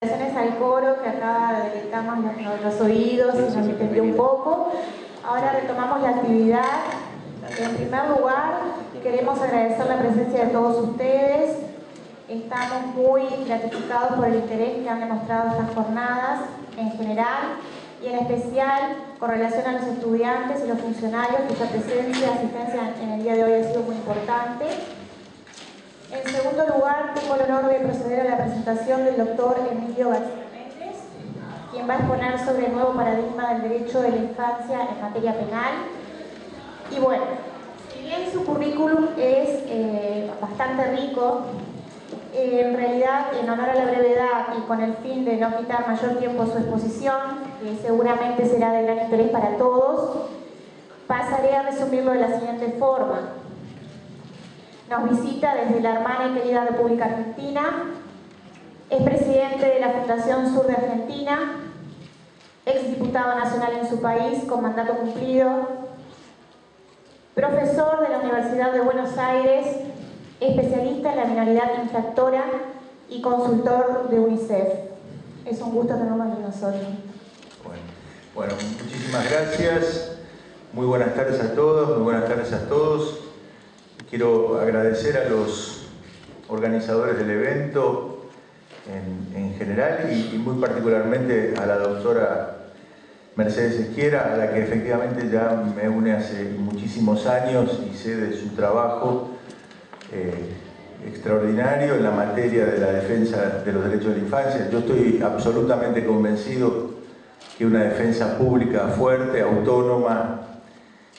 Gracias al coro que acaba de deleitarnos los oídos y nos entendió un poco. Ahora retomamos la actividad. En primer lugar, queremos agradecer la presencia de todos ustedes. Estamos muy gratificados por el interés que han demostrado estas jornadas en general y en especial con relación a los estudiantes y los funcionarios, cuya presencia y asistencia en el día de hoy ha sido muy importante. En segundo lugar, tengo el honor de proceder a la presentación del doctor Emilio García Méndez, quien va a exponer sobre el nuevo paradigma del derecho de la infancia en materia penal. Y bueno, si bien su currículum es bastante rico, en realidad, en honor a la brevedad y con el fin de no quitar mayor tiempo a su exposición, que seguramente será de gran interés para todos, pasaré a resumirlo de la siguiente forma. Nos visita desde la hermana y querida República Argentina, es presidente de la Fundación Sur de Argentina, exdiputado nacional en su país con mandato cumplido, profesor de la Universidad de Buenos Aires, especialista en la minoridad infractora y consultor de UNICEF. Es un gusto tenerlo entre nosotros. Bueno, muchísimas gracias. Muy buenas tardes a todos, muy buenas tardes a todos. Quiero agradecer a los organizadores del evento en general y muy particularmente a la doctora Mercedes Esquiera, a la que efectivamente ya me une hace muchísimos años y sé de su trabajo extraordinario en la materia de la defensa de los derechos de la infancia. Yo estoy absolutamente convencido que una defensa pública fuerte, autónoma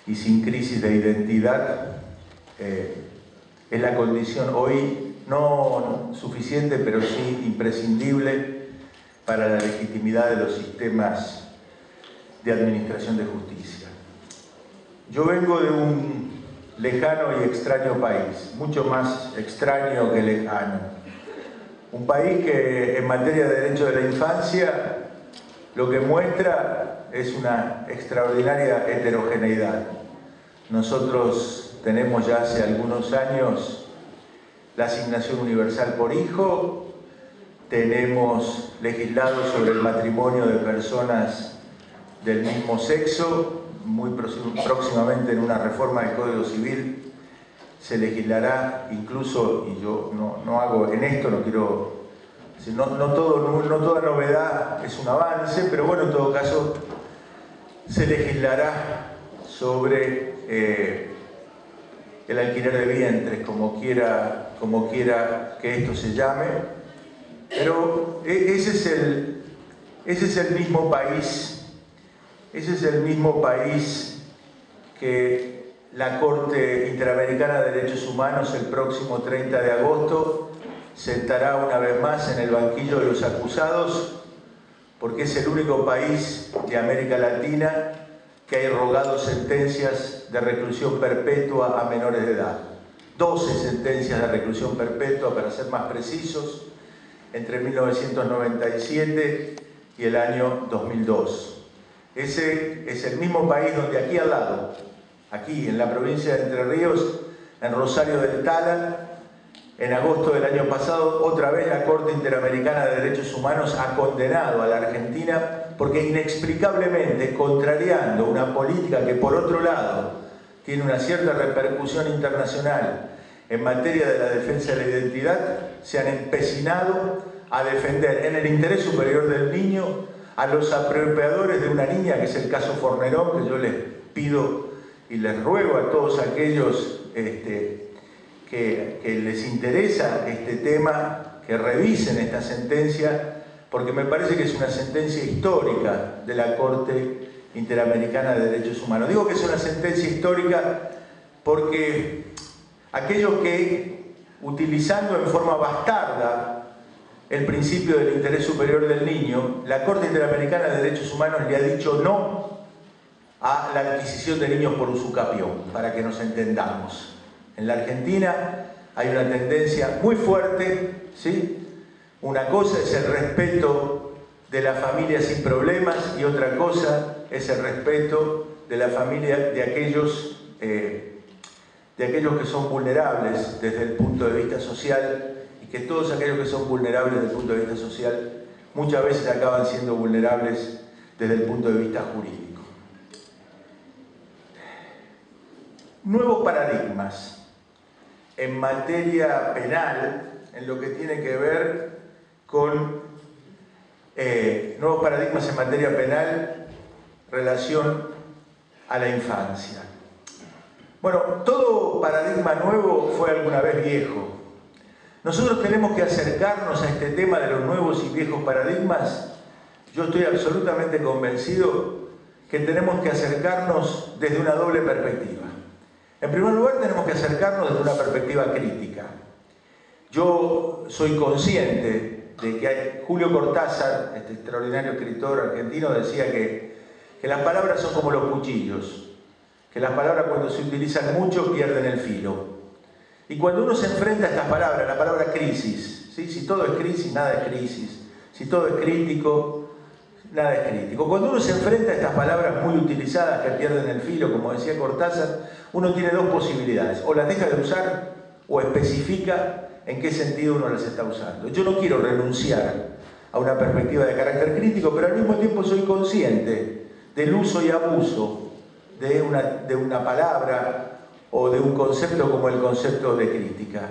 y sin crisis de identidad es la condición hoy no suficiente, pero sí imprescindible para la legitimidad de los sistemas de administración de justicia. Yo vengo de un lejano y extraño país, mucho más extraño que lejano. Un país que en materia de derecho de la infancia lo que muestra es una extraordinaria heterogeneidad. Nosotros tenemos ya hace algunos años la asignación universal por hijo, tenemos legislado sobre el matrimonio de personas del mismo sexo, muy próximamente en una reforma del Código Civil se legislará incluso, y yo no hago en esto, no quiero, no toda novedad es un avance, pero bueno, en todo caso se legislará sobre el alquiler de vientres, como quiera que esto se llame, pero ese es el mismo país. Ese es el mismo país que la Corte Interamericana de Derechos Humanos el próximo 30 de agosto sentará una vez más en el banquillo de los acusados, porque es el único país de América Latina que ha irrogado sentencias de reclusión perpetua a menores de edad. 12 sentencias de reclusión perpetua, para ser más precisos, entre 1997 y el año 2002. Ese es el mismo país donde aquí al lado, aquí en la provincia de Entre Ríos, en Rosario del Tala, en agosto del año pasado, otra vez la Corte Interamericana de Derechos Humanos ha condenado a la Argentina porque inexplicablemente, contrariando una política que por otro lado tiene una cierta repercusión internacional en materia de la defensa de la identidad, se han empecinado a defender en el interés superior del niño a los apropiadores de una niña, que es el caso Fornerón, que yo les pido y les ruego a todos aquellos que les interesa este tema, que revisen esta sentencia, porque me parece que es una sentencia histórica de la Corte Interamericana de Derechos Humanos. Digo que es una sentencia histórica porque aquellos que, utilizando en forma bastarda el principio del interés superior del niño, la Corte Interamericana de Derechos Humanos le ha dicho no a la adquisición de niños por usucapión, para que nos entendamos. En la Argentina hay una tendencia muy fuerte, ¿sí? Una cosa es el respeto de la familia sin problemas y otra cosa es el respeto de la familia de aquellos que son vulnerables desde el punto de vista social, y que todos aquellos que son vulnerables desde el punto de vista social muchas veces acaban siendo vulnerables desde el punto de vista jurídico. Nuevos paradigmas en materia penal, en lo que tiene que ver con nuevos paradigmas en materia penal, relación a la infancia. Bueno, todo paradigma nuevo fue alguna vez viejo. Nosotros tenemos que acercarnos a este tema de los nuevos y viejos paradigmas. Yo estoy absolutamente convencido que tenemos que acercarnos desde una doble perspectiva. En primer lugar, tenemos que acercarnos desde una perspectiva crítica. Yo soy consciente de que Julio Cortázar, este extraordinario escritor argentino, decía que las palabras son como los cuchillos, que las palabras cuando se utilizan mucho pierden el filo. Y cuando uno se enfrenta a estas palabras, la palabra crisis, ¿sí? Si todo es crisis, nada es crisis. Si todo es crítico, nada es crítico. Cuando uno se enfrenta a estas palabras muy utilizadas que pierden el filo, como decía Cortázar, uno tiene dos posibilidades: o las deja de usar o especifica en qué sentido uno las está usando. Yo no quiero renunciar a una perspectiva de carácter crítico, pero al mismo tiempo soy consciente del uso y abuso de una palabra o de un concepto como el concepto de crítica.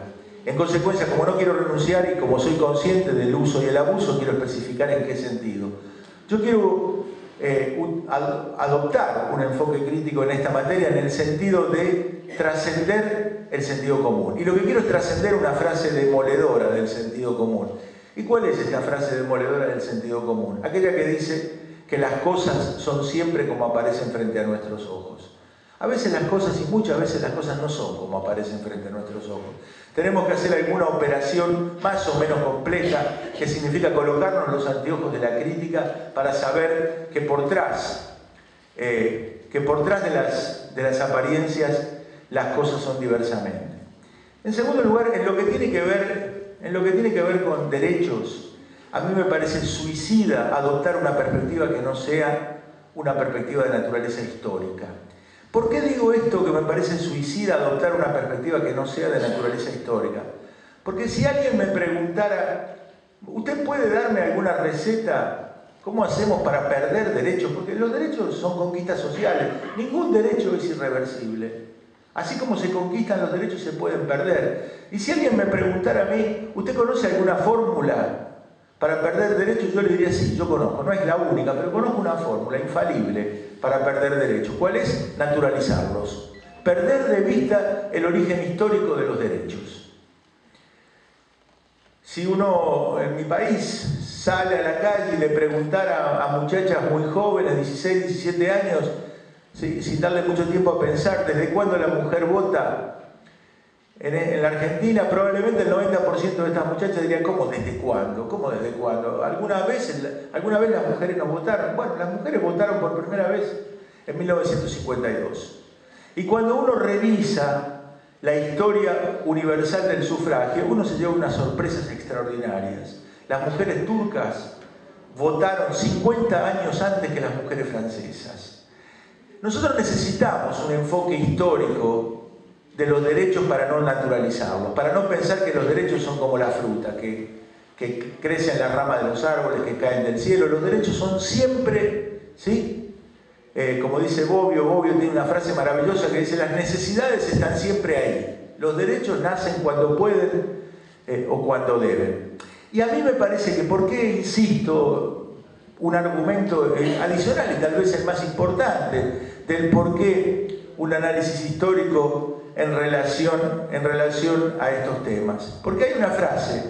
En consecuencia, como no quiero renunciar y como soy consciente del uso y el abuso, quiero especificar en qué sentido. Yo quiero adoptar un enfoque crítico en esta materia en el sentido de trascender el sentido común. Y lo que quiero es trascender una frase demoledora del sentido común. ¿Y cuál es esta frase demoledora del sentido común? Aquella que dice que las cosas son siempre como aparecen frente a nuestros ojos. A veces las cosas, y muchas veces las cosas no son como aparecen frente a nuestros ojos. Tenemos que hacer alguna operación más o menos compleja, que significa colocarnos los anteojos de la crítica para saber que por detrás de las apariencias las cosas son diversamente. En segundo lugar, en lo que tiene que ver con derechos, a mí me parece suicida adoptar una perspectiva que no sea una perspectiva de naturaleza histórica. ¿Por qué digo esto que me parece suicida adoptar una perspectiva que no sea de naturaleza histórica? Porque si alguien me preguntara, ¿usted puede darme alguna receta? ¿Cómo hacemos para perder derechos? Porque los derechos son conquistas sociales. Ningún derecho es irreversible. Así como se conquistan los derechos, se pueden perder. Y si alguien me preguntara a mí, ¿usted conoce alguna fórmula para perder derechos? Yo le diría sí, yo conozco. No es la única, pero conozco una fórmula infalible para perder derechos. ¿Cuál es? Naturalizarlos. Perder de vista el origen histórico de los derechos. Si uno en mi país sale a la calle y le preguntara a muchachas muy jóvenes, 16, 17 años, sin darle mucho tiempo a pensar, ¿desde cuándo la mujer vota? En la Argentina probablemente el 90% de estas muchachas dirían, ¿cómo desde cuándo? ¿Cómo desde cuándo? ¿Alguna vez las mujeres no votaron? Bueno, las mujeres votaron por primera vez en 1952. Y cuando uno revisa la historia universal del sufragio, uno se lleva unas sorpresas extraordinarias. Las mujeres turcas votaron 50 años antes que las mujeres francesas. Nosotros necesitamos un enfoque histórico de los derechos para no naturalizarlos, para no pensar que los derechos son como la fruta, que crece en la rama de los árboles, que caen del cielo. Los derechos son siempre, ¿sí? Como dice Bobbio tiene una frase maravillosa que dice: las necesidades están siempre ahí. Los derechos nacen cuando pueden o cuando deben. Y a mí me parece que, ¿por qué insisto? Un argumento adicional y tal vez el más importante del por qué un análisis histórico en relación a estos temas. Porque hay una frase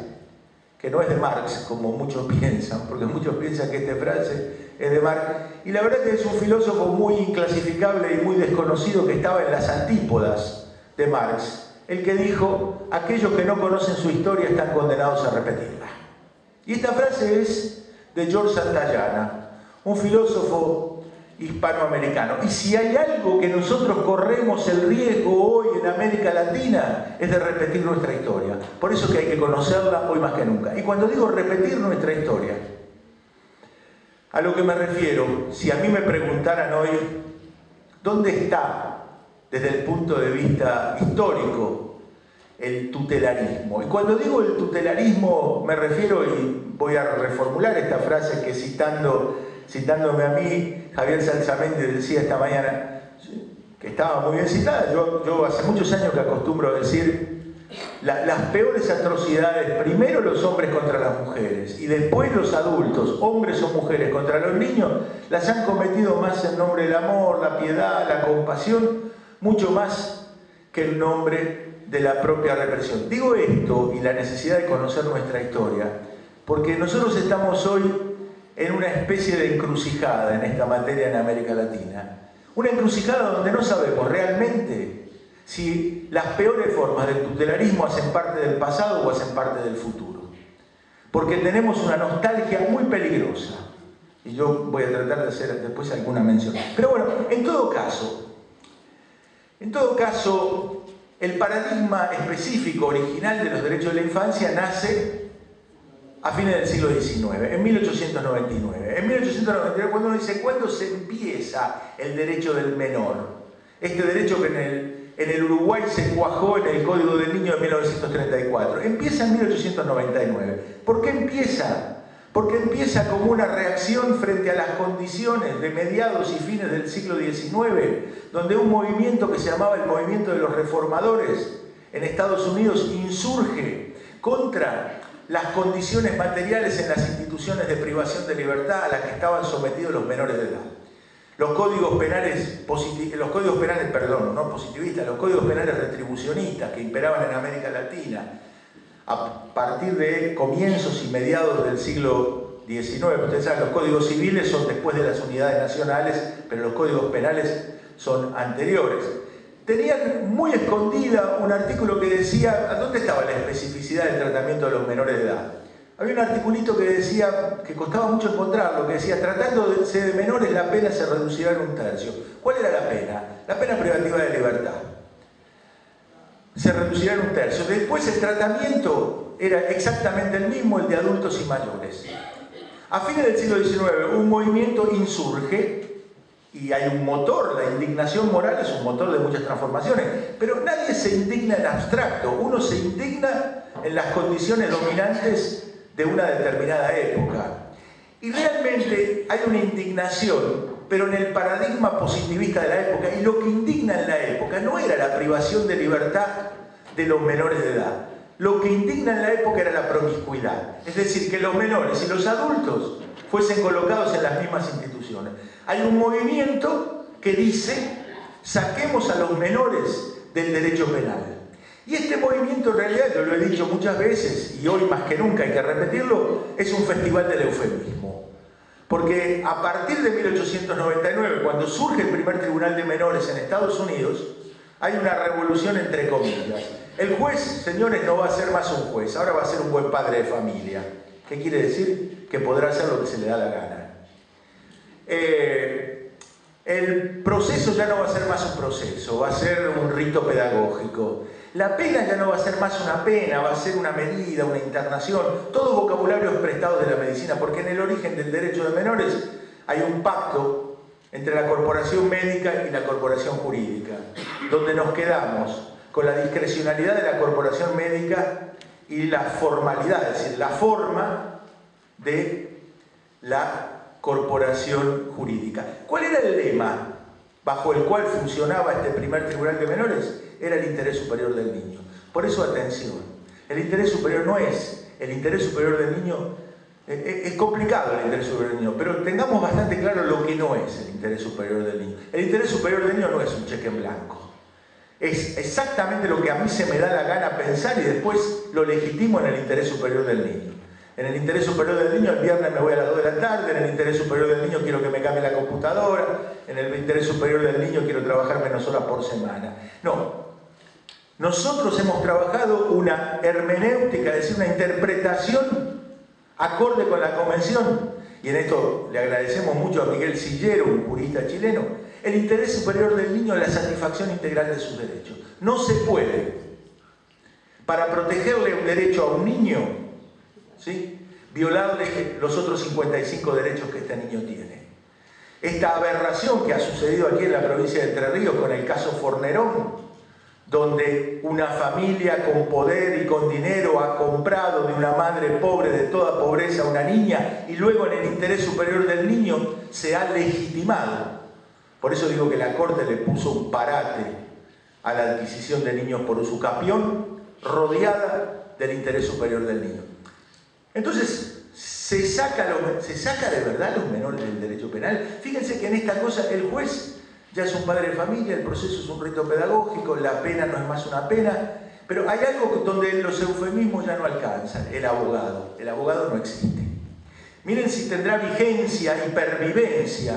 que no es de Marx, como muchos piensan, porque muchos piensan que esta frase es de Marx, y la verdad que es un filósofo muy inclasificable y muy desconocido que estaba en las antípodas de Marx, el que dijo: aquellos que no conocen su historia están condenados a repetirla. Y esta frase es de George Santayana, un filósofo hispanoamericano. Y si hay algo que nosotros corremos el riesgo hoy en América Latina, es de repetir nuestra historia. Por eso que hay que conocerla hoy más que nunca. Y cuando digo repetir nuestra historia, a lo que me refiero, si a mí me preguntaran hoy, ¿dónde está, desde el punto de vista histórico, el tutelarismo. Y cuando digo el tutelarismo me refiero, y voy a reformular esta frase que citándome a mí, Javier Salzamendi decía esta mañana, que estaba muy bien citada. Yo hace muchos años que acostumbro a decir las peores atrocidades, primero los hombres contra las mujeres y después los adultos, hombres o mujeres, contra los niños, las han cometido más en nombre del amor, la piedad, la compasión, mucho más que en nombre de la propia represión. Digo esto y la necesidad de conocer nuestra historia, porque nosotros estamos hoy en una especie de encrucijada en esta materia en América Latina. Una encrucijada donde no sabemos realmente si las peores formas del tutelarismo hacen parte del pasado o hacen parte del futuro. Porque tenemos una nostalgia muy peligrosa. Y yo voy a tratar de hacer después alguna mención. Pero bueno, en todo caso, el paradigma específico original de los derechos de la infancia nace a fines del siglo XIX, en 1899. En 1899, cuando uno dice, ¿cuándo se empieza el derecho del menor? Este derecho que en el Uruguay se cuajó en el Código del Niño de 1934. Empieza en 1899. ¿Por qué empieza? Porque empieza como una reacción frente a las condiciones de mediados y fines del siglo XIX, donde un movimiento que se llamaba el movimiento de los reformadores en Estados Unidos insurge contra las condiciones materiales en las instituciones de privación de libertad a las que estaban sometidos los menores de edad. Los códigos penales retribucionistas que imperaban en América Latina a partir de comienzos y mediados del siglo XIX. Ustedes saben, los códigos civiles son después de las unidades nacionales, pero los códigos penales son anteriores. Tenían muy escondida un artículo que decía, ¿dónde estaba la especificidad del tratamiento de los menores de edad? Había un articulito que decía, que costaba mucho encontrarlo, que decía, tratándose de menores la pena se reducirá en 1/3. ¿Cuál era la pena? La pena privativa de libertad. Se reducirá en 1/3. Después el tratamiento era exactamente el mismo, el de adultos y mayores. A fines del siglo XIX un movimiento insurge y hay un motor, la indignación moral es un motor de muchas transformaciones, pero nadie se indigna en abstracto, uno se indigna en las condiciones dominantes de una determinada época. Y realmente hay una indignación, pero en el paradigma positivista de la época, y lo que indigna en la época no era la privación de libertad de los menores de edad. Lo que indigna en la época era la promiscuidad, es decir, que los menores y los adultos fuesen colocados en las mismas instituciones. Hay un movimiento que dice, saquemos a los menores del derecho penal. Y este movimiento en realidad, yo lo he dicho muchas veces, y hoy más que nunca hay que repetirlo, es un festival del eufemismo. Porque a partir de 1899, cuando surge el primer tribunal de menores en Estados Unidos, hay una revolución entre comillas. El juez, señores, no va a ser más un juez, ahora va a ser un buen padre de familia. ¿Qué quiere decir? Que podrá hacer lo que se le da la gana. El proceso ya no va a ser más un proceso, va a ser un rito pedagógico. La pena ya no va a ser más una pena, va a ser una medida, una internación, todos vocabularios prestados de la medicina, porque en el origen del derecho de menores hay un pacto entre la corporación médica y la corporación jurídica, donde nos quedamos con la discrecionalidad de la corporación médica y la formalidad, es decir, la forma de la corporación jurídica. ¿Cuál era el lema bajo el cual funcionaba este primer tribunal de menores? Era el interés superior del niño. Por eso, atención, el interés superior no es el interés superior del niño. Es complicado el interés superior del niño, pero tengamos bastante claro lo que no es el interés superior del niño. El interés superior del niño no es un cheque en blanco. Es exactamente lo que a mí se me da la gana pensar y después lo legitimo en el interés superior del niño. En el interés superior del niño, el viernes me voy a las 2 de la tarde, en el interés superior del niño quiero que me cambie la computadora, en el interés superior del niño quiero trabajar menos horas por semana. No. Nosotros hemos trabajado una hermenéutica, es decir, una interpretación acorde con la convención, y en esto le agradecemos mucho a Miguel Sillero, un jurista chileno. El interés superior del niño es la satisfacción integral de sus derechos. No se puede, para protegerle un derecho a un niño, ¿sí?, violarle los otros 55 derechos que este niño tiene. Esta aberración que ha sucedido aquí en la provincia de Entre Ríos con el caso Fornerón, donde una familia con poder y con dinero ha comprado de una madre pobre de toda pobreza a una niña y luego en el interés superior del niño se ha legitimado. Por eso digo que la Corte le puso un parate a la adquisición de niños por usucapión, rodeada del interés superior del niño. Entonces, ¿se saca de verdad los menores del derecho penal? Fíjense que en esta cosa el juez ya es un padre de familia, el proceso es un rito pedagógico, la pena no es más una pena, pero hay algo donde los eufemismos ya no alcanzan, el abogado. El abogado no existe. Miren si tendrá vigencia y pervivencia.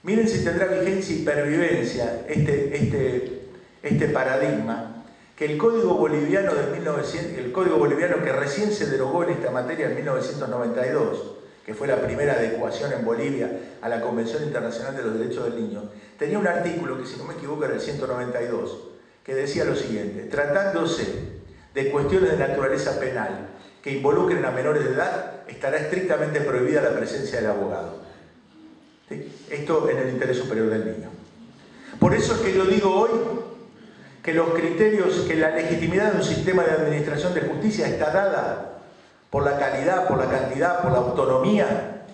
Miren si tendrá vigencia y pervivencia este paradigma, que el Código Boliviano de 1900, el Código Boliviano que recién se derogó en esta materia en 1992, que fue la primera adecuación en Bolivia a la Convención Internacional de los Derechos del Niño, tenía un artículo que, si no me equivoco, era el 192, que decía lo siguiente: tratándose de cuestiones de naturaleza penal que involucren a menores de edad, estará estrictamente prohibida la presencia del abogado. ¿Sí? Esto en el interés superior del niño. Por eso es que yo digo hoy que los criterios, que la legitimidad de un sistema de administración de justicia está dada por la calidad, por la cantidad, por la autonomía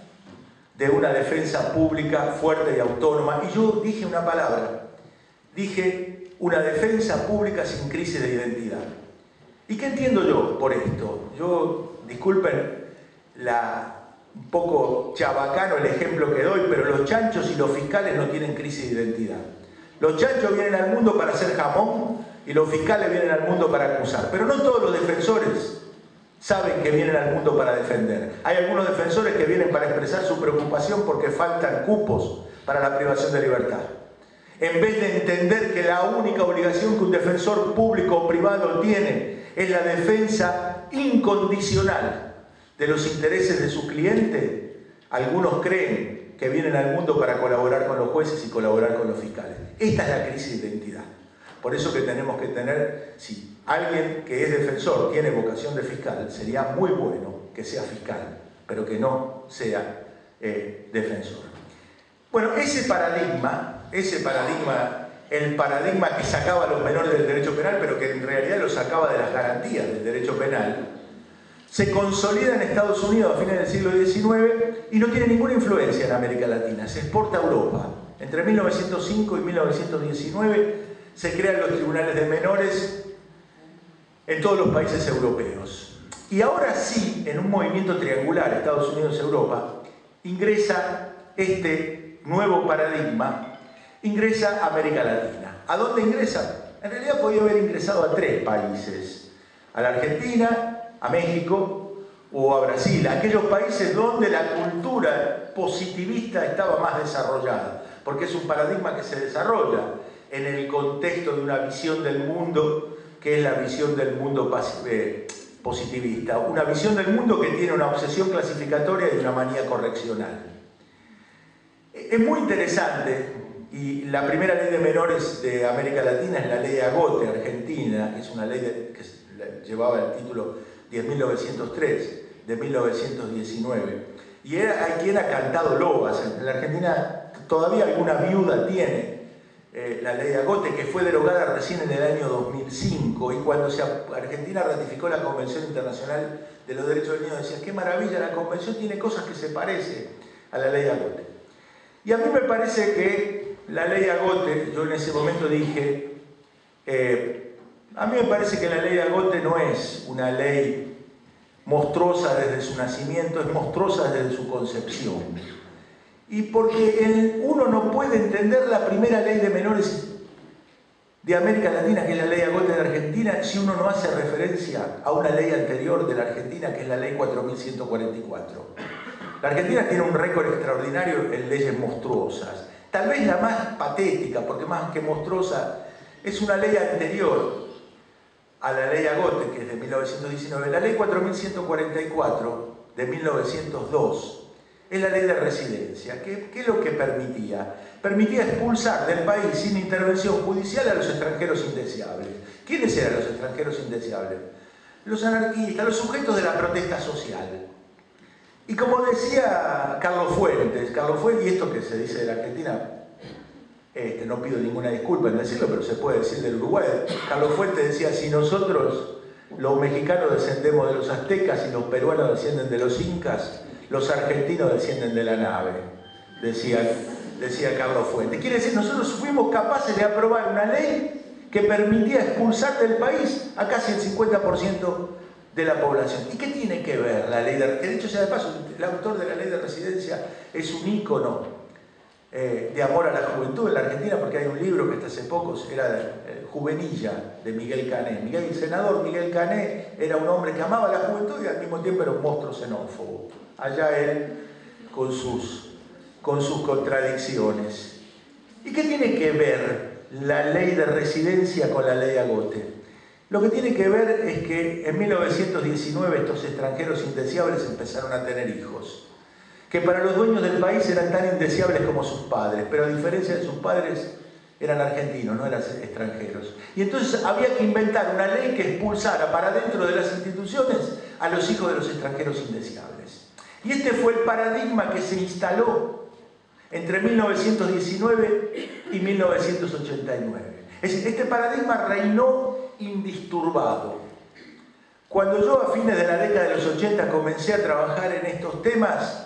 de una defensa pública fuerte y autónoma. Y yo dije una palabra, dije una defensa pública sin crisis de identidad. ¿Y qué entiendo yo por esto? Yo, disculpen un poco chabacano el ejemplo que doy, pero los chanchos y los fiscales no tienen crisis de identidad. Los chanchos vienen al mundo para hacer jamón y los fiscales vienen al mundo para acusar. Pero no todos los defensores saben que vienen al mundo para defender. Hay algunos defensores que vienen para expresar su preocupación porque faltan cupos para la privación de libertad. En vez de entender que la única obligación que un defensor público o privado tiene es la defensa incondicional de los intereses de su cliente, algunos creen que vienen al mundo para colaborar con los jueces y colaborar con los fiscales. Esta es la crisis de identidad. Por eso que tenemos que tener, si alguien que es defensor tiene vocación de fiscal, sería muy bueno que sea fiscal, pero que no sea defensor. Bueno, ese paradigma, el paradigma que sacaba a los menores del derecho penal, pero que en realidad los sacaba de las garantías del derecho penal, se consolida en Estados Unidos a fines del siglo XIX y no tiene ninguna influencia en América Latina. Se exporta a Europa. Entre 1905 y 1919 se crean los tribunales de menores en todos los países europeos. Y ahora sí, en un movimiento triangular, Estados Unidos-Europa, ingresa este nuevo paradigma, ingresa a América Latina. ¿A dónde ingresa? En realidad podía haber ingresado a 3 países: a la Argentina, a México o a Brasil, aquellos países donde la cultura positivista estaba más desarrollada, porque es un paradigma que se desarrolla en el contexto de una visión del mundo que es la visión del mundo positivista, una visión del mundo que tiene una obsesión clasificatoria y una manía correccional. Es muy interesante, y la primera ley de menores de América Latina es la ley Agote, argentina, que es una ley que llevaba el título 10.903 de 1919, y hay quien ha cantado loas. En la Argentina todavía alguna viuda tiene la ley Agote, que fue derogada recién en el año 2005, y cuando Argentina ratificó la Convención Internacional de los Derechos del Niño decía: qué maravilla, la Convención tiene cosas que se parecen a la ley Agote. Y a mí me parece que la ley Agote, yo en ese momento dije, a mí me parece que la ley Agote no es una ley monstruosa desde su nacimiento, es monstruosa desde su concepción. Y porque uno no puede entender la primera ley de menores de América Latina, que es la ley Agote de Argentina, si uno no hace referencia a una ley anterior de la Argentina, que es la ley 4144. La Argentina tiene un récord extraordinario en leyes monstruosas. Tal vez la más patética, porque más que monstruosa, es una ley anterior a la ley Agote, que es de 1919. La ley 4144 de 1902 es la ley de residencia. ¿Qué es lo que permitía? Permitía expulsar del país sin intervención judicial a los extranjeros indeseables. ¿Quiénes eran los extranjeros indeseables? Los anarquistas, los sujetos de la protesta social. Y como decía Carlos Fuentes, y esto que se dice de la Argentina No pido ninguna disculpa en decirlo, pero se puede decir del Uruguay. Carlos Fuentes decía, si nosotros, los mexicanos, descendemos de los aztecas y los peruanos descienden de los incas, los argentinos descienden de la nave, decía Carlos Fuentes. Quiere decir, nosotros fuimos capaces de aprobar una ley que permitía expulsar del país a casi el 50% de la población. ¿Y qué tiene que ver la ley de dicho sea de paso, el autor de la ley de residencia es un ícono de amor a la juventud en la Argentina, porque hay un libro que hasta hace poco era Juvenilla, de Miguel Cané. El senador Miguel Cané era un hombre que amaba la juventud y al mismo tiempo era un monstruo xenófobo. Allá él con sus contradicciones. ¿Y qué tiene que ver la ley de residencia con la ley Agote? Lo que tiene que ver es que en 1919 estos extranjeros indeseables empezaron a tener hijos, que para los dueños del país eran tan indeseables como sus padres, pero a diferencia de sus padres eran argentinos, no eran extranjeros. Y entonces había que inventar una ley que expulsara para dentro de las instituciones a los hijos de los extranjeros indeseables. Y este fue el paradigma que se instaló entre 1919 y 1989. Es decir, este paradigma reinó indisturbado. Cuando yo a fines de la década de los 80 comencé a trabajar en estos temas,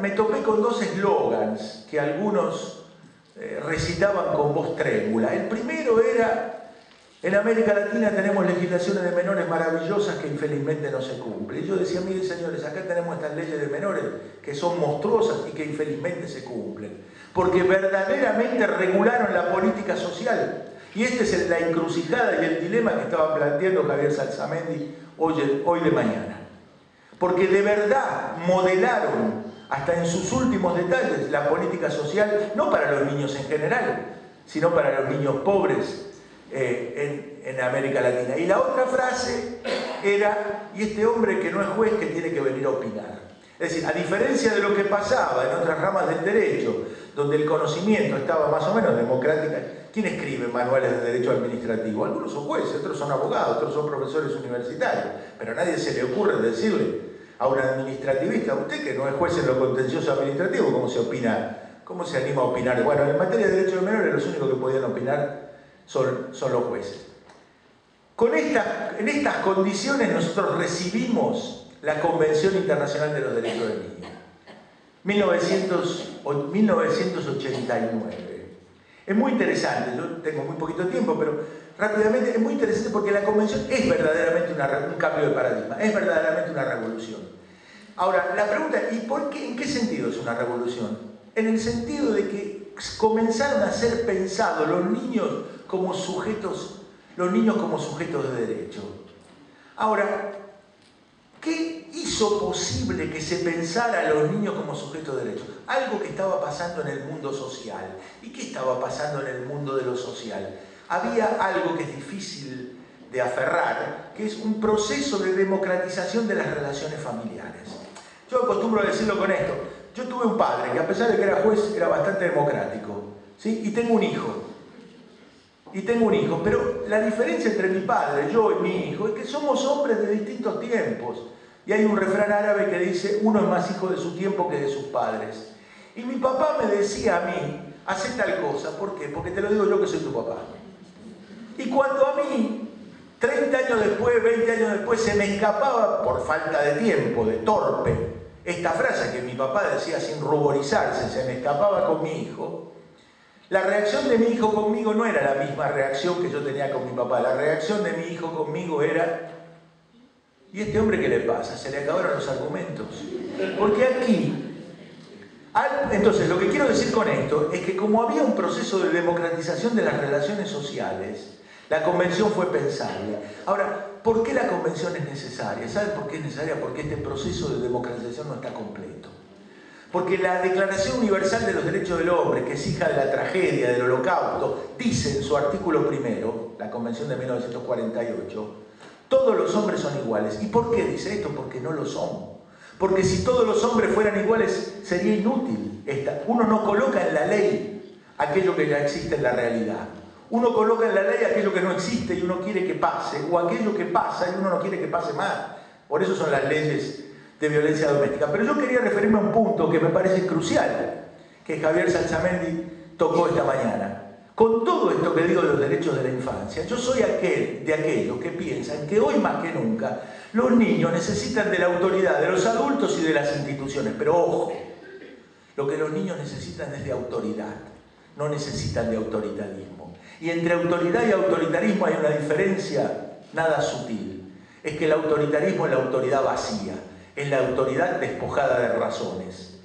me topé con dos eslogans que algunos recitaban con voz trémula. El primero era: en América Latina tenemos legislaciones de menores maravillosas que infelizmente no se cumplen. Y yo decía, miren señores, acá tenemos estas leyes de menores que son monstruosas y que infelizmente se cumplen, porque verdaderamente regularon la política social. Y esta es la encrucijada y el dilema que estaba planteando Javier Salsamendi hoy de mañana. Porque de verdad modelaron hasta en sus últimos detalles la política social, no para los niños en general, sino para los niños pobres en América Latina. Y la otra frase era: y este hombre que no es juez, que tiene que venir a opinar. Es decir, a diferencia de lo que pasaba en otras ramas del derecho, donde el conocimiento estaba más o menos democrático. ¿Quién escribe manuales de derecho administrativo? Algunos son jueces, otros son abogados, otros son profesores universitarios, pero a nadie se le ocurre decirle a un administrativista: usted que no es juez en lo contencioso administrativo, ¿cómo se opina? ¿Cómo se anima a opinar? Bueno, en materia de derechos de menores los únicos que podían opinar son los jueces. En estas condiciones nosotros recibimos la Convención Internacional de los Derechos del Niño, 1989. Es muy interesante, yo tengo muy poquito tiempo, pero rápidamente es muy interesante porque la Convención es verdaderamente un cambio de paradigma, es verdaderamente una revolución. Ahora, la pregunta es: ¿y por qué? ¿En qué sentido es una revolución? En el sentido de que comenzaron a ser pensados los niños como sujetos de derecho. Ahora, ¿qué hizo posible que se pensara a los niños como sujetos de derecho? Algo que estaba pasando en el mundo social. ¿Y qué estaba pasando en el mundo de lo social? Había algo que es difícil de aferrar, que es un proceso de democratización de las relaciones familiares. Yo acostumbro a decirlo con esto: yo tuve un padre que, a pesar de que era juez, era bastante democrático, ¿sí? Y tengo un hijo, pero la diferencia entre mi padre, yo y mi hijo, es que somos hombres de distintos tiempos. Y hay un refrán árabe que dice: uno es más hijo de su tiempo que de sus padres. Y mi papá me decía a mí: hacé tal cosa. ¿Por qué? Porque te lo digo yo, que soy tu papá. Y cuando a mí, 30 años después, 20 años después, se me escapaba, por falta de tiempo, de torpe, esta frase que mi papá decía sin ruborizarse, se me escapaba con mi hijo, la reacción de mi hijo conmigo no era la misma reacción que yo tenía con mi papá. La reacción de mi hijo conmigo era: ¿y este hombre qué le pasa? Se le acabaron los argumentos. Porque aquí... Entonces, lo que quiero decir con esto es que, como había un proceso de democratización de las relaciones sociales, la convención fue pensable. Ahora, ¿por qué la convención es necesaria? ¿Saben por qué es necesaria? Porque este proceso de democratización no está completo. Porque la Declaración Universal de los Derechos del Hombre, que es hija de la tragedia del Holocausto, dice en su artículo primero, la Convención de 1948, todos los hombres son iguales. ¿Y por qué dice esto? Porque no lo son. Porque si todos los hombres fueran iguales, sería inútil esta. Uno no coloca en la ley aquello que ya existe en la realidad. Uno coloca en la ley aquello que no existe y uno quiere que pase, o aquello que pasa y uno no quiere que pase más. Por eso son las leyes de violencia doméstica. Pero yo quería referirme a un punto que me parece crucial, que Javier Salsamendi tocó esta mañana. Con todo esto que digo de los derechos de la infancia, yo soy de aquellos que piensan que hoy más que nunca los niños necesitan de la autoridad de los adultos y de las instituciones. Pero ojo, lo que los niños necesitan es de autoridad, no necesitan de autoritarismo. Y entre autoridad y autoritarismo hay una diferencia nada sutil. Es que el autoritarismo es la autoridad vacía, es la autoridad despojada de razones.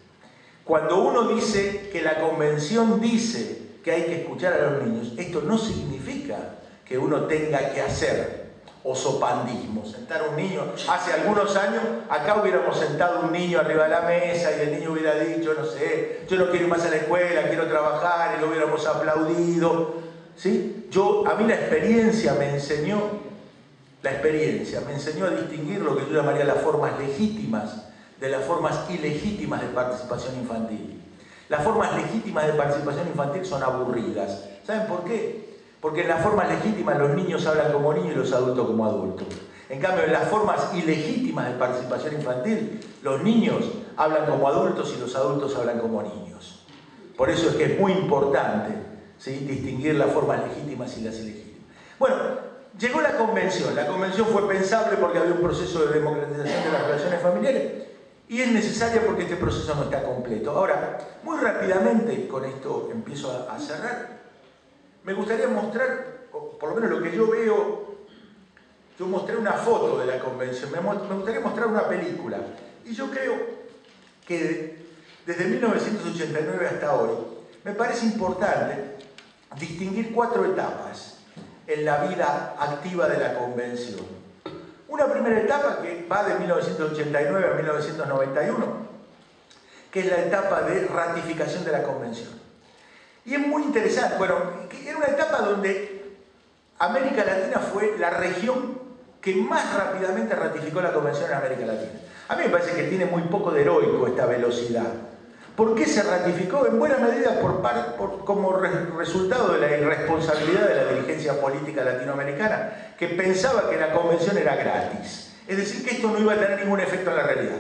Cuando uno dice que la Convención dice que hay que escuchar a los niños, esto no significa que uno tenga que hacer osopandismo, sentar a un niño. Hace algunos años acá hubiéramos sentado un niño arriba de la mesa y el niño hubiera dicho, no sé, yo no quiero ir más a la escuela, quiero trabajar, y lo hubiéramos aplaudido, ¿sí? A mí la experiencia me enseñó a distinguir lo que yo llamaría las formas legítimas de las formas ilegítimas de participación infantil. Las formas legítimas de participación infantil son aburridas. ¿Saben por qué? Porque en las formas legítimas los niños hablan como niños y los adultos como adultos. En cambio, en las formas ilegítimas de participación infantil, los niños hablan como adultos y los adultos hablan como niños. Por eso es que es muy importante, ¿sí?, distinguir las formas legítimas y las ilegítimas. Bueno, llegó la Convención. La Convención fue pensable porque había un proceso de democratización de las relaciones familiares. Y es necesaria porque este proceso no está completo. Ahora, muy rápidamente, y con esto empiezo a cerrar, me gustaría mostrar, o por lo menos lo que yo veo, yo mostré una foto de la Convención, me gustaría mostrar una película. Y yo creo que desde 1989 hasta hoy, me parece importante distinguir 4 etapas en la vida activa de la Convención. Una primera etapa que va de 1989 a 1991, que es la etapa de ratificación de la Convención. Y es muy interesante, bueno, era una etapa donde América Latina fue la región que más rápidamente ratificó la Convención en América Latina. A mí me parece que tiene muy poco de heroico esta velocidad. ¿Por qué se ratificó? En buena medida como resultado de la irresponsabilidad de la dirigencia política latinoamericana, que pensaba que la Convención era gratis. Es decir, que esto no iba a tener ningún efecto en la realidad.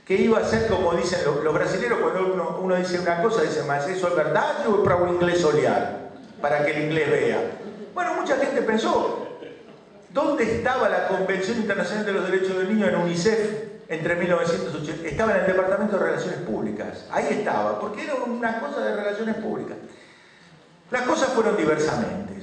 Que iba a ser como dicen los brasileños, cuando uno dice una cosa, dice más, ¿eso es verdad o es para un inglés olear? Para que el inglés vea. Bueno, mucha gente pensó, ¿dónde estaba la Convención Internacional de los Derechos del Niño en UNICEF? Entre 1980, estaba en el Departamento de Relaciones Públicas, ahí estaba, porque era una cosa de relaciones públicas. Las cosas fueron diversamente.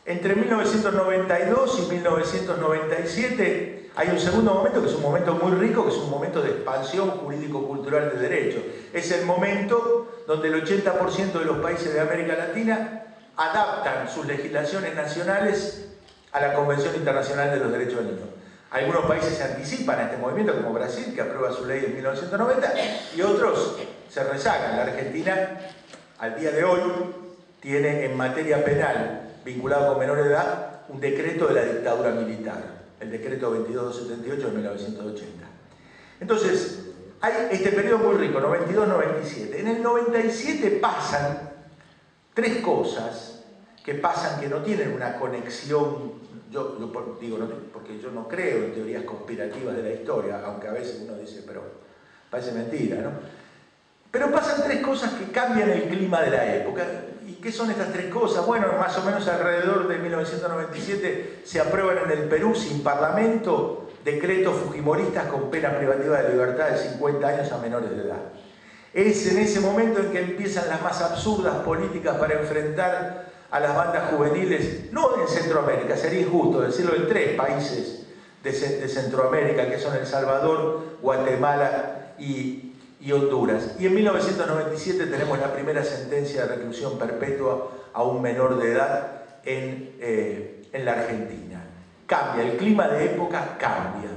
Entre 1992 y 1997 hay un segundo momento que es un momento muy rico, que es un momento de expansión jurídico-cultural de derecho. Es el momento donde el 80% de los países de América Latina adaptan sus legislaciones nacionales a la Convención Internacional de los Derechos del Niño. Algunos países se anticipan a este movimiento, como Brasil, que aprueba su ley en 1990, y otros se rezagan. La Argentina, al día de hoy, tiene en materia penal, vinculado con menor de edad, un decreto de la dictadura militar, el decreto 2278 de 1980. Entonces, hay este periodo muy rico, 92-97. En el 97 pasan 3 cosas que no tienen una conexión. Yo digo, no, porque yo no creo en teorías conspirativas de la historia, aunque a veces uno dice, pero parece mentira, ¿no? Pero pasan 3 cosas que cambian el clima de la época. ¿Y qué son estas 3 cosas? Bueno, más o menos alrededor de 1997 se aprueban en el Perú, sin parlamento, decretos fujimoristas con pena privativa de libertad de 50 años a menores de edad. Es en ese momento en que empiezan las más absurdas políticas para enfrentar a las bandas juveniles, no en Centroamérica, sería injusto decirlo, en 3 países de Centroamérica, que son El Salvador, Guatemala y Honduras. Y en 1997 tenemos la primera sentencia de reclusión perpetua a un menor de edad en la Argentina. Cambia, el clima de época cambia.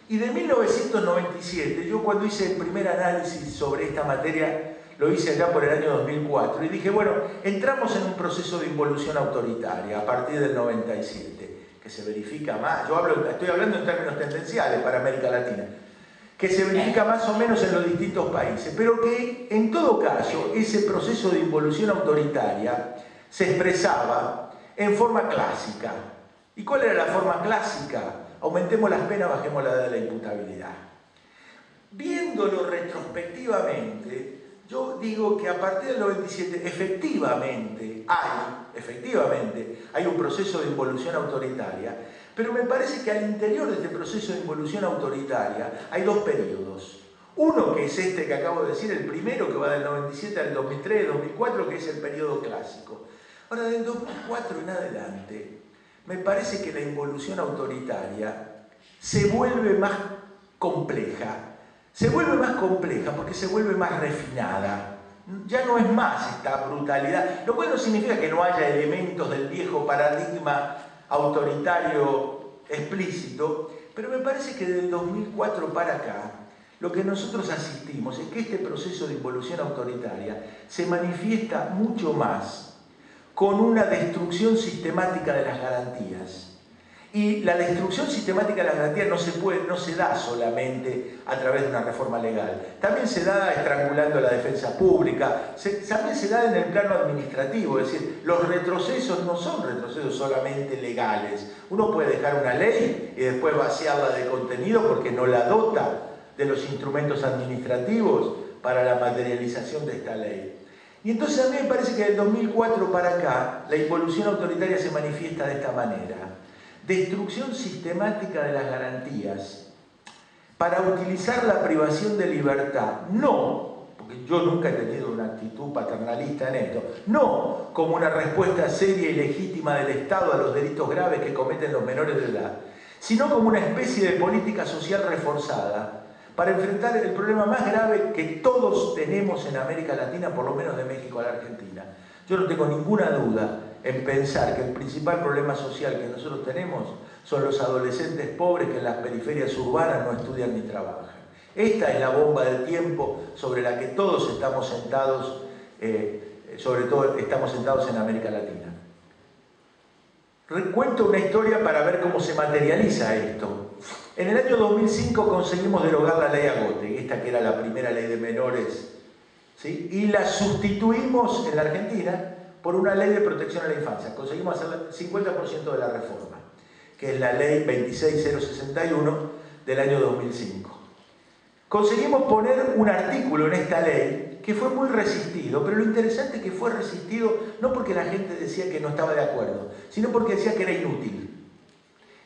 Y de 1997, yo cuando hice el primer análisis sobre esta materia, lo hice allá por el año 2004, y dije, bueno, entramos en un proceso de involución autoritaria a partir del 97, que se verifica más, estoy hablando en términos tendenciales para América Latina, que se verifica más o menos en los distintos países, pero que en todo caso ese proceso de involución autoritaria se expresaba en forma clásica. ¿Y cuál era la forma clásica? Aumentemos las penas, bajemos la edad de la imputabilidad. Viéndolo retrospectivamente, Yo digo que a partir del 97 efectivamente hay un proceso de involución autoritaria, pero me parece que al interior de este proceso de involución autoritaria hay dos periodos. Uno que es este que acabo de decir, el primero que va del 97 al 2003, 2004, que es el periodo clásico. Ahora, del 2004 en adelante, me parece que la involución autoritaria se vuelve más compleja. Se vuelve más compleja porque se vuelve más refinada. Ya no es más esta brutalidad, lo cual no significa que no haya elementos del viejo paradigma autoritario explícito, pero me parece que del 2004 para acá, lo que nosotros asistimos es que este proceso de involución autoritaria se manifiesta mucho más con una destrucción sistemática de las garantías. Y la destrucción sistemática de las garantías no se da solamente a través de una reforma legal. También se da estrangulando la defensa pública, también se da en el plano administrativo. Es decir, los retrocesos no son retrocesos solamente legales. Uno puede dejar una ley y después vaciarla de contenido porque no la dota de los instrumentos administrativos para la materialización de esta ley. Y entonces a mí me parece que del 2004 para acá la involución autoritaria se manifiesta de esta manera. Destrucción sistemática de las garantías para utilizar la privación de libertad, no, porque yo nunca he tenido una actitud paternalista en esto, no como una respuesta seria y legítima del Estado a los delitos graves que cometen los menores de edad, sino como una especie de política social reforzada para enfrentar el problema más grave que todos tenemos en América Latina, por lo menos de México a la Argentina. Yo no tengo ninguna duda en pensar que el principal problema social que nosotros tenemos son los adolescentes pobres que en las periferias urbanas no estudian ni trabajan. Esta es la bomba del tiempo sobre la que todos estamos sentados, sobre todo estamos sentados en América Latina. Cuento una historia para ver cómo se materializa esto. En el año 2005 conseguimos derogar la ley Agote, esta que era la primera ley de menores, ¿sí? Y la sustituimos en la Argentina por una ley de protección a la infancia. Conseguimos hacer el 50% de la reforma, que es la ley 26061 del año 2005. Conseguimos poner un artículo en esta ley que fue muy resistido, pero lo interesante es que fue resistido no porque la gente decía que no estaba de acuerdo, sino porque decía que era inútil.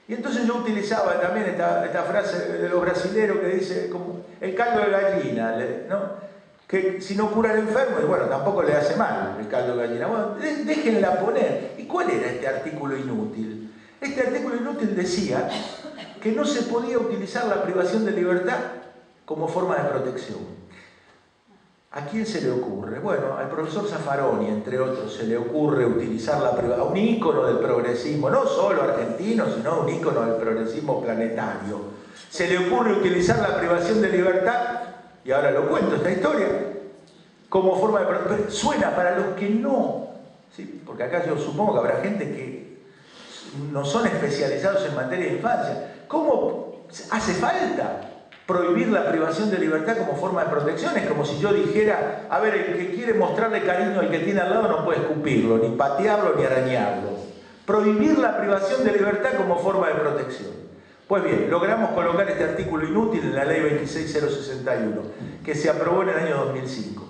Y entonces yo utilizaba también esta frase de los brasileros que dice como el caldo de gallina, ¿no? Que si no cura al enfermo, y bueno, tampoco le hace mal el caldo de gallina. Bueno, déjenla poner. ¿Y cuál era este artículo inútil? Este artículo inútil decía que no se podía utilizar la privación de libertad como forma de protección. ¿A quién se le ocurre? Bueno, al profesor Zaffaroni, entre otros, se le ocurre utilizar la privación, un ícono del progresismo, no solo argentino, sino un ícono del progresismo planetario. Se le ocurre utilizar la privación de libertad, y ahora lo cuento esta historia, como forma de protección. Suena para los que no, ¿sí? Porque acá yo supongo que habrá gente que no son especializados en materia de infancia. ¿Cómo hace falta prohibir la privación de libertad como forma de protección? Es como si yo dijera, a ver, el que quiere mostrarle cariño al que tiene al lado no puede escupirlo, ni patearlo, ni arañarlo. Prohibir la privación de libertad como forma de protección. Pues bien, logramos colocar este artículo inútil en la ley 26061, que se aprobó en el año 2005.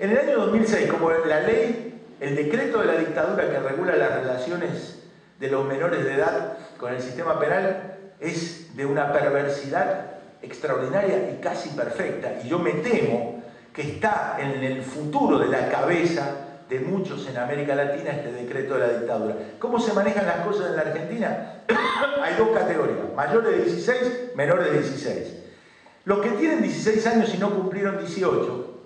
En el año 2006, como la ley, el decreto de la dictadura que regula las relaciones de los menores de edad con el sistema penal es de una perversidad extraordinaria y casi perfecta, y yo me temo que está en el futuro de la cabeza de muchos en América Latina este decreto de la dictadura. ¿Cómo se manejan las cosas en la Argentina? Hay dos categorías, mayores de 16, menores de 16. Los que tienen 16 años y no cumplieron 18,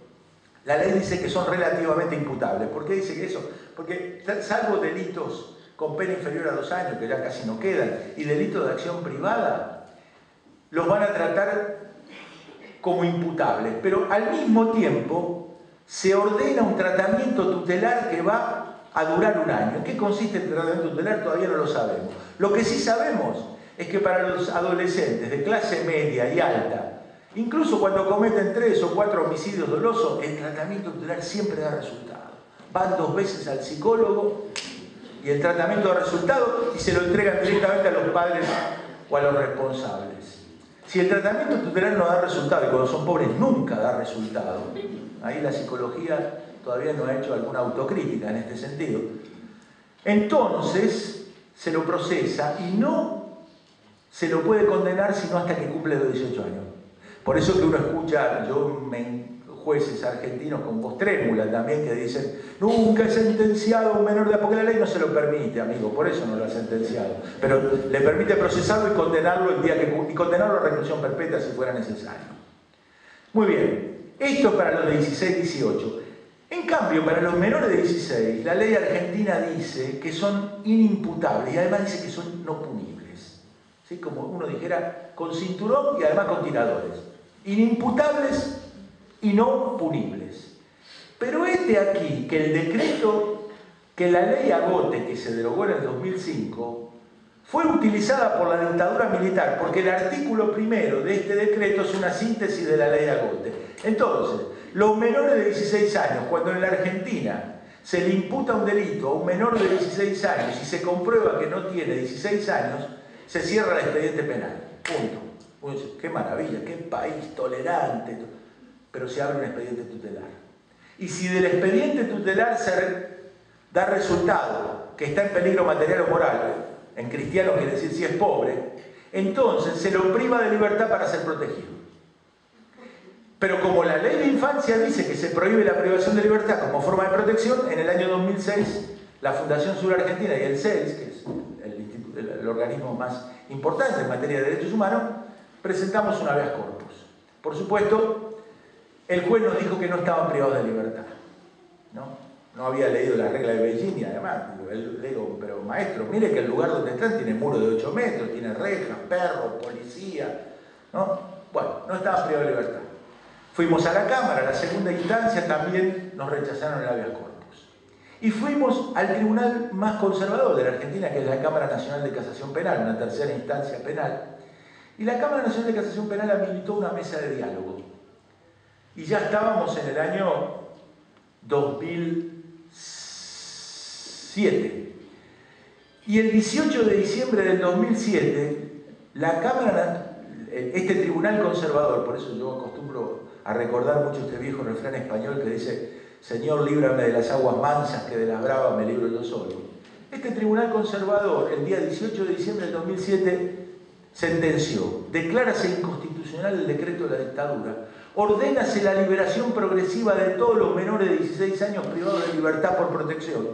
la ley dice que son relativamente imputables. ¿Por qué dice eso? Porque salvo delitos con pena inferior a 2 años, que ya casi no quedan, y delitos de acción privada, los van a tratar como imputables, pero al mismo tiempo se ordena un tratamiento tutelar que va a durar 1 año. ¿En qué consiste el tratamiento tutelar? Todavía no lo sabemos. Lo que sí sabemos es que para los adolescentes de clase media y alta, incluso cuando cometen 3 o 4 homicidios dolosos, el tratamiento tutelar siempre da resultado. Van 2 veces al psicólogo y el tratamiento da resultado y se lo entregan directamente a los padres o a los responsables. Si el tratamiento tutelar no da resultado, y cuando son pobres nunca da resultado, ahí la psicología todavía no ha hecho alguna autocrítica en este sentido, entonces se lo procesa y no se lo puede condenar sino hasta que cumple los 18 años. Por eso que uno escucha, jueces argentinos con voz trémula también que dicen nunca he sentenciado a un menor de edad, porque la ley no se lo permite, amigo, por eso no lo ha sentenciado, pero le permite procesarlo y condenarlo y condenarlo a reclusión perpetua si fuera necesario. Muy bien, esto es para los de 16, 18. En cambio, para los menores de 16, la ley argentina dice que son inimputables y además dice que son no punibles. ¿Sí? Como uno dijera, con cinturón y además con tiradores. Inimputables y no punibles. Pero aquí, que el decreto, que la ley Agote, que se derogó en el 2005, fue utilizada por la dictadura militar, porque el artículo primero de este decreto es una síntesis de la ley Agote. Entonces, los menores de 16 años, cuando en la Argentina se le imputa un delito a un menor de 16 años y se comprueba que no tiene 16 años, se cierra el expediente penal. Punto. Uno dice, qué maravilla, qué país tolerante. Pero se abre un expediente tutelar. Y si del expediente tutelar se da resultado que está en peligro material o moral, en cristiano quiere decir si es pobre, entonces se lo priva de libertad para ser protegido. Pero como la ley de infancia dice que se prohíbe la privación de libertad como forma de protección, en el año 2006 la Fundación Sur Argentina y el CELS, que es el organismo más importante en materia de derechos humanos, presentamos un habeas corpus. Por supuesto, el juez nos dijo que no estaban privados de libertad. No había leído la regla de Beijing y además, le digo, pero maestro, mire que el lugar donde están tiene muro de 8 metros, tiene rejas, perros, policía, ¿no? Bueno, no estaban privados de libertad. Fuimos a la Cámara, a la segunda instancia también nos rechazaron el habeas corpus. Y fuimos al tribunal más conservador de la Argentina, que es la Cámara Nacional de Casación Penal, una tercera instancia penal. Y la Cámara Nacional de Casación Penal habilitó una mesa de diálogo. Y ya estábamos en el año 2007. Y el 18 de diciembre del 2007, la Cámara, este tribunal conservador, por eso yo acostumbro a recordar mucho este viejo refrán español que dice: Señor, líbrame de las aguas mansas, que de las bravas me libro yo solo. Este tribunal conservador, el día 18 de diciembre del 2007, sentenció: declárase inconstitucional el decreto de la dictadura, ordénase la liberación progresiva de todos los menores de 16 años privados de libertad por protección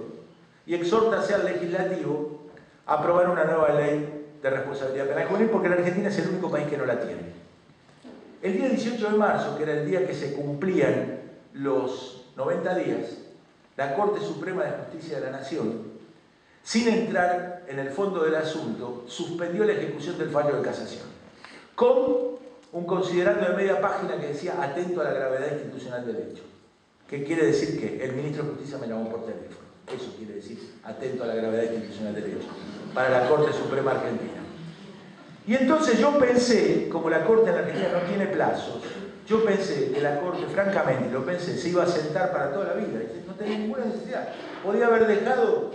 y exhórtase al legislativo a aprobar una nueva ley de responsabilidad penal juvenil, porque la Argentina es el único país que no la tiene. El día 18 de marzo, que era el día que se cumplían los 90 días, la Corte Suprema de Justicia de la Nación, sin entrar en el fondo del asunto, suspendió la ejecución del fallo de casación, con un considerando de media página que decía atento a la gravedad institucional del hecho. ¿Qué quiere decir? Que el ministro de Justicia me llamó por teléfono. Eso quiere decir atento a la gravedad institucional del hecho, para la Corte Suprema Argentina. Y entonces yo pensé, como la Corte en la Argentina no tiene plazos, yo pensé que la Corte, francamente, lo pensé, se iba a sentar para toda la vida. No tenía ninguna necesidad. Podía haber dejado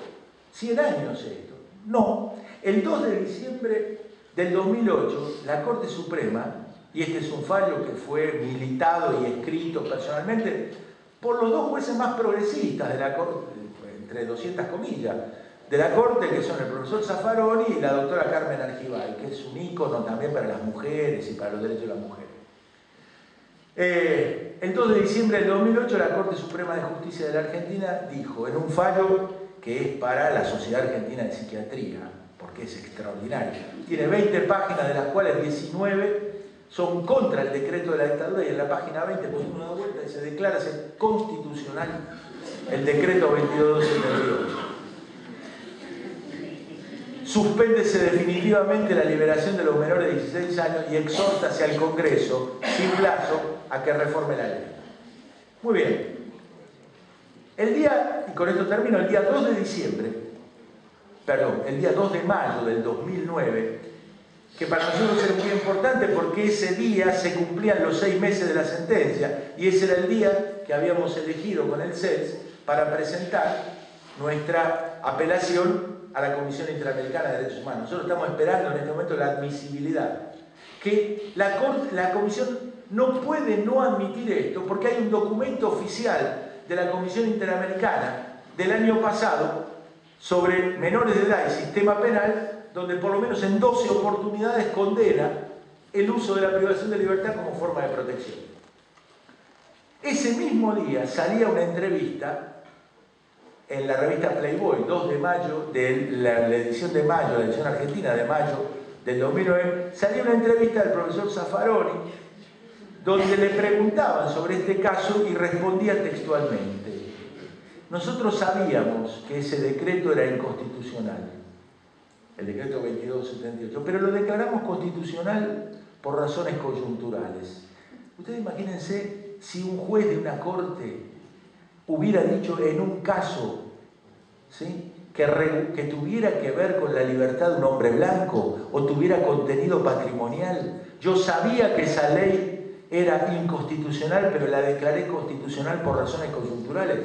100 años esto. No. El 2 de diciembre del 2008, la Corte Suprema, y este es un fallo que fue militado y escrito personalmente por los dos jueces más progresistas de la Corte, entre 200 comillas, de la Corte, que son el profesor Zaffaroni y la doctora Carmen Argibay, que es un ícono también para las mujeres y para los derechos de las mujeres. El 2 de diciembre del 2008, la Corte Suprema de Justicia de la Argentina dijo, en un fallo que es para la Sociedad Argentina de Psiquiatría, porque es extraordinario, tiene 20 páginas, de las cuales 19 son contra el decreto de la dictadura, y en la página 20 pusimos una vuelta y se declara constitucional el decreto 22.278. Suspéndese definitivamente la liberación de los menores de 16 años y exhórtase al Congreso, sin plazo, a que reforme la ley. Muy bien. El día, y con esto termino, el día 2 de diciembre, perdón, el día 2 de mayo del 2009, que para nosotros es muy importante porque ese día se cumplían los 6 meses de la sentencia, y ese era el día que habíamos elegido con el CELS para presentar nuestra apelación a la Comisión Interamericana de Derechos Humanos. Nosotros estamos esperando en este momento la admisibilidad que la Comisión no puede no admitir esto, porque hay un documento oficial de la Comisión Interamericana del año pasado sobre menores de edad y sistema penal, donde por lo menos en 12 oportunidades condena el uso de la privación de libertad como forma de protección. Ese mismo día salía una entrevista en la revista Playboy, 2 de mayo, de la edición de mayo, la edición argentina de mayo del 2009, salía una entrevista del profesor Zaffaroni, donde le preguntaban sobre este caso y respondía textualmente: nosotros sabíamos que ese decreto era inconstitucional, el decreto 2278, pero lo declaramos constitucional por razones coyunturales. Ustedes imagínense si un juez de una corte hubiera dicho en un caso, ¿sí?, que tuviera que ver con la libertad de un hombre blanco o tuviera contenido patrimonial. Yo sabía que esa ley era inconstitucional, pero la declaré constitucional por razones coyunturales.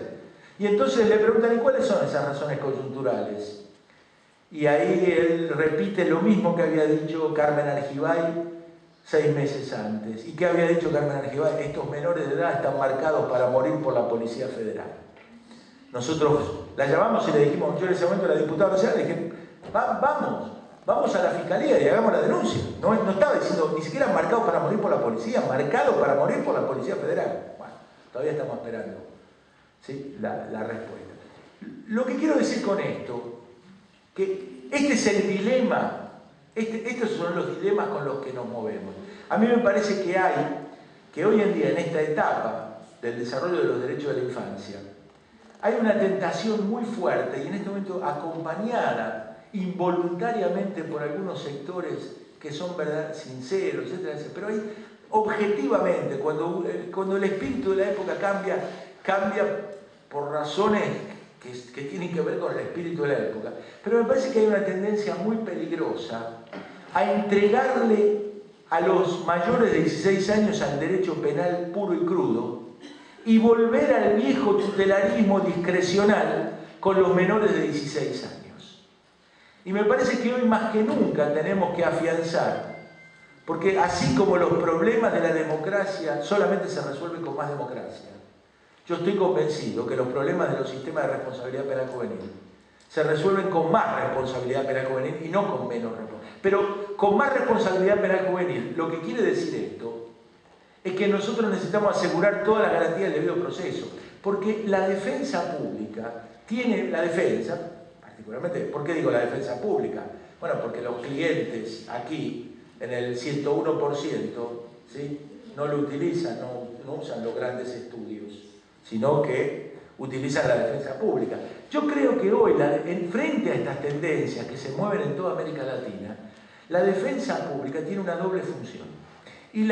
Y entonces le preguntan: ¿y cuáles son esas razones coyunturales? Y ahí él repite lo mismo que había dicho Carmen Argibay 6 meses antes. ¿Y qué había dicho Carmen Argibay? Estos menores de edad están marcados para morir por la Policía Federal. Nosotros la llamamos y le dijimos, yo en ese momento era diputado nacional, le dije: vamos a la fiscalía y hagamos la denuncia. No estaba diciendo ni siquiera marcados para morir por la policía, marcados para morir por la Policía Federal. Bueno, todavía estamos esperando, ¿sí?, la respuesta. Lo que quiero decir con esto, que este es el dilema, estos son los dilemas con los que nos movemos. A mí me parece que hoy en día, en esta etapa del desarrollo de los derechos de la infancia, hay una tentación muy fuerte, y en este momento acompañada involuntariamente por algunos sectores que son sinceros, etcétera, etcétera. Pero hay, objetivamente, cuando el espíritu de la época cambia por razones que tienen que ver con el espíritu de la época. Pero me parece que hay una tendencia muy peligrosa a entregarle a los mayores de 16 años al derecho penal puro y crudo, y volver al viejo tutelarismo discrecional con los menores de 16 años. Y me parece que hoy más que nunca tenemos que afianzar, porque así como los problemas de la democracia solamente se resuelven con más democracia, yo estoy convencido que los problemas de los sistemas de responsabilidad penal juvenil se resuelven con más responsabilidad penal juvenil y no con menos responsabilidad. Pero con más responsabilidad penal juvenil, lo que quiere decir esto es que nosotros necesitamos asegurar toda la garantía del debido proceso, porque la defensa pública tiene, particularmente, ¿por qué digo la defensa pública? Bueno, porque los clientes aquí, en el 101%, ¿sí?, no lo utilizan, no usan los grandes estudios, sino que utilizan la defensa pública. Yo creo que hoy, frente a estas tendencias que se mueven en toda América Latina, la defensa pública tiene una doble función. Y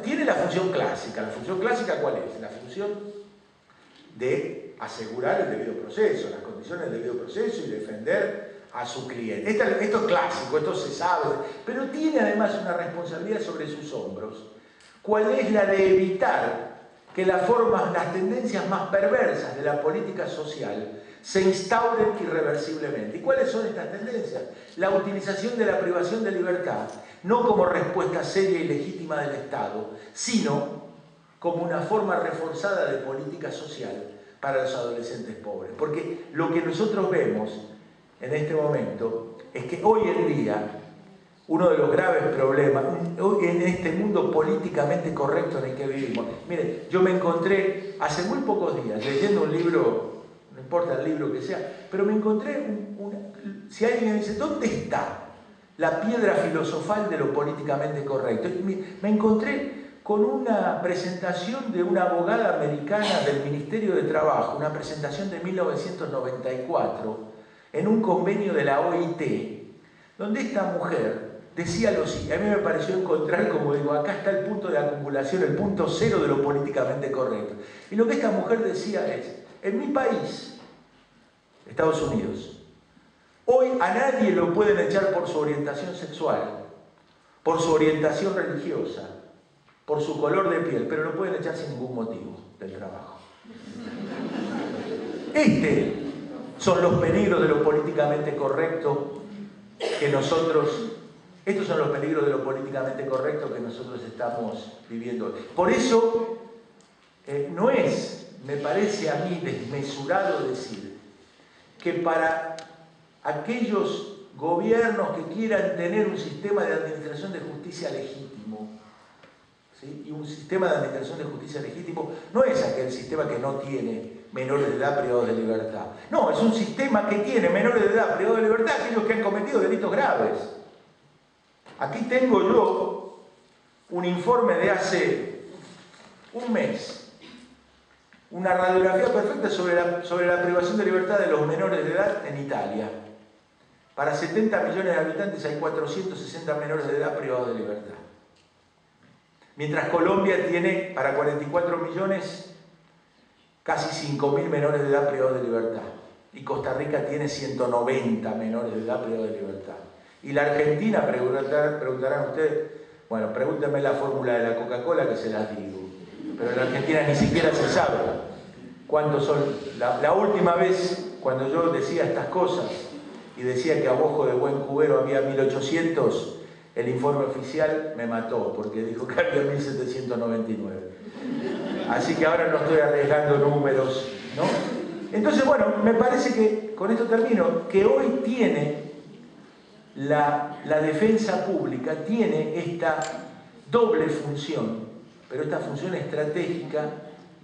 tiene la función clásica. ¿La función clásica cuál es? La función de asegurar el debido proceso, las condiciones del debido proceso y defender a su cliente. Esto es clásico, esto se sabe, pero tiene además una responsabilidad sobre sus hombros. ¿Cuál es la de evitar que las tendencias más perversas de la política social se instauren irreversiblemente? ¿Y cuáles son estas tendencias? La utilización de la privación de libertad, no como respuesta seria y legítima del Estado, sino como una forma reforzada de política social para los adolescentes pobres. Porque lo que nosotros vemos en este momento es que hoy en día uno de los graves problemas, en este mundo políticamente correcto en el que vivimos. Mire, yo me encontré hace muy pocos días leyendo un libro, no importa el libro que sea, pero me encontré, si alguien me dice, ¿dónde está la piedra filosofal de lo políticamente correcto? Me encontré con una presentación de una abogada americana del Ministerio de Trabajo, una presentación de 1994, en un convenio de la OIT, donde esta mujer decía lo siguiente. A mí me pareció encontrar, como digo, acá está el punto de acumulación, el punto cero de lo políticamente correcto. Y lo que esta mujer decía es: en mi país, Estados Unidos, hoy a nadie lo pueden echar por su orientación sexual, por su orientación religiosa, por su color de piel, pero lo pueden echar sin ningún motivo del trabajo. Son los peligros de lo políticamente correcto que nosotros Estos son los peligros de lo políticamente correcto que nosotros estamos viviendo. Por eso, no es, me parece a mí, desmesurado decir que para aquellos gobiernos que quieran tener un sistema de administración de justicia legítimo, ¿sí? Y un sistema de administración de justicia legítimo no es aquel sistema que no tiene menores de edad privados de libertad. No, es un sistema que tiene menores de edad privados de libertad aquellos que han cometido delitos graves. Aquí tengo yo un informe de hace un mes, una radiografía perfecta sobre la privación de libertad de los menores de edad en Italia. Para 70 millones de habitantes hay 460 menores de edad privados de libertad. Mientras Colombia tiene para 44 millones casi 5.000 menores de edad privados de libertad. Y Costa Rica tiene 190 menores de edad privados de libertad. Y la Argentina, preguntarán ustedes, bueno, pregúntenme la fórmula de la Coca-Cola que se las digo. Pero en la Argentina ni siquiera se sabe cuántos son. La última vez, cuando yo decía estas cosas y decía que a Bojo de Buen Cubero había 1.800, el informe oficial me mató, porque dijo que había 1.799. Así que ahora no estoy arriesgando números, ¿no? Entonces, bueno, me parece que, con esto termino, que hoy tiene la defensa pública, tiene esta doble función, pero esta función estratégica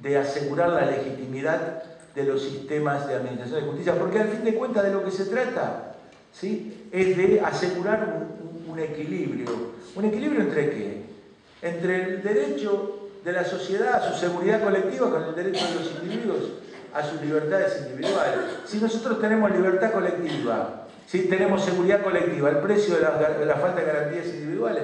de asegurar la legitimidad de los sistemas de administración de justicia, porque al fin de cuentas de lo que se trata, ¿sí?, es de asegurar un equilibrio. ¿Un equilibrio entre qué? Entre el derecho de la sociedad a su seguridad colectiva con el derecho de los individuos a sus libertades individuales. Si nosotros tenemos libertad colectiva, si tenemos seguridad colectiva, el precio de la falta de garantías individuales,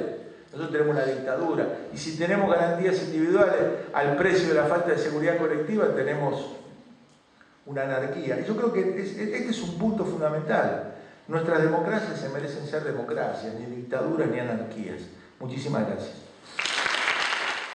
nosotros tenemos una dictadura. Y si tenemos garantías individuales al precio de la falta de seguridad colectiva, tenemos una anarquía. Y yo creo que este es un punto fundamental. Nuestras democracias se merecen ser democracias, ni dictaduras ni anarquías. Muchísimas gracias.